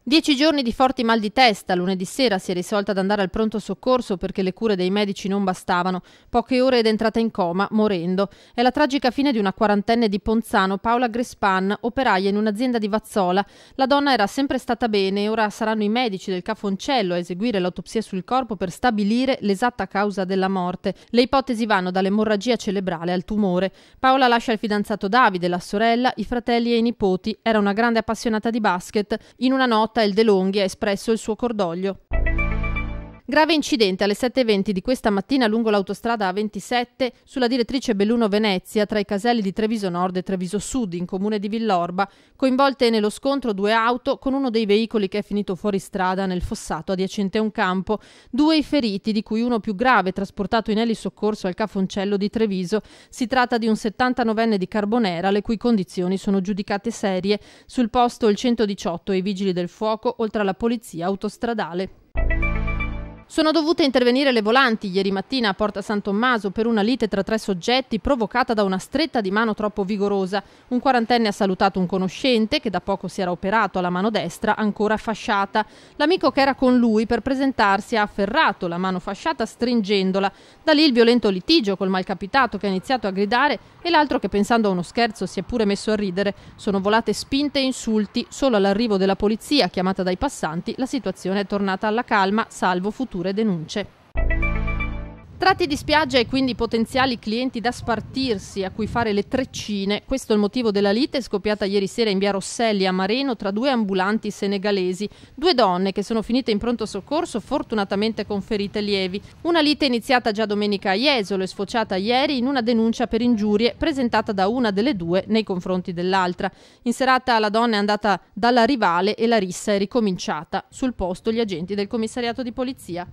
10 giorni di forti mal di testa. Lunedì sera si è risolta ad andare al pronto soccorso perché le cure dei medici non bastavano. Poche ore ed è entrata in coma, morendo. È la tragica fine di una quarantenne di Ponzano, Paola Grespan, operaia in un'azienda di Vazzola. La donna era sempre stata bene e ora saranno i medici del Cafoncello a eseguire l'autopsia sul corpo per stabilire l'esatta causa della morte. Le ipotesi vanno dall'emorragia cerebrale al tumore. Paola lascia il fidanzato Davide, la sorella, i fratelli e i nipoti. Era una grande appassionata di basket. In una nota il De Longhi ha espresso il suo cordoglio. Grave incidente alle 7:20 di questa mattina lungo l'autostrada A27 sulla direttrice Belluno-Venezia tra i caselli di Treviso Nord e Treviso Sud in comune di Villorba. Coinvolte nello scontro 2 auto con uno dei veicoli che è finito fuori strada nel fossato adiacente a un campo. 2 i feriti, di cui uno più grave trasportato in elisoccorso al Cafoncello di Treviso. Si tratta di un 79enne di Carbonera le cui condizioni sono giudicate serie. Sul posto il 118 e i vigili del fuoco oltre alla polizia autostradale. Sono dovute intervenire le volanti ieri mattina a Porta San Tommaso per una lite tra 3 soggetti provocata da una stretta di mano troppo vigorosa. Un quarantenne ha salutato un conoscente che da poco si era operato alla mano destra ancora fasciata. L'amico che era con lui per presentarsi ha afferrato la mano fasciata stringendola. Da lì il violento litigio col malcapitato che ha iniziato a gridare e l'altro che pensando a uno scherzo si è pure messo a ridere. Sono volate spinte e insulti. Solo all'arrivo della polizia chiamata dai passanti la situazione è tornata alla calma salvo future denunce. Tratti di spiaggia e quindi potenziali clienti da spartirsi a cui fare le treccine. Questo è il motivo della lite scoppiata ieri sera in via Rosselli a Mareno tra 2 ambulanti senegalesi. 2 donne che sono finite in pronto soccorso fortunatamente con ferite lievi. Una lite iniziata già domenica a Jesolo e sfociata ieri in una denuncia per ingiurie presentata da una delle 2 nei confronti dell'altra. In serata la donna è andata dalla rivale e la rissa è ricominciata. Sul posto gli agenti del commissariato di polizia.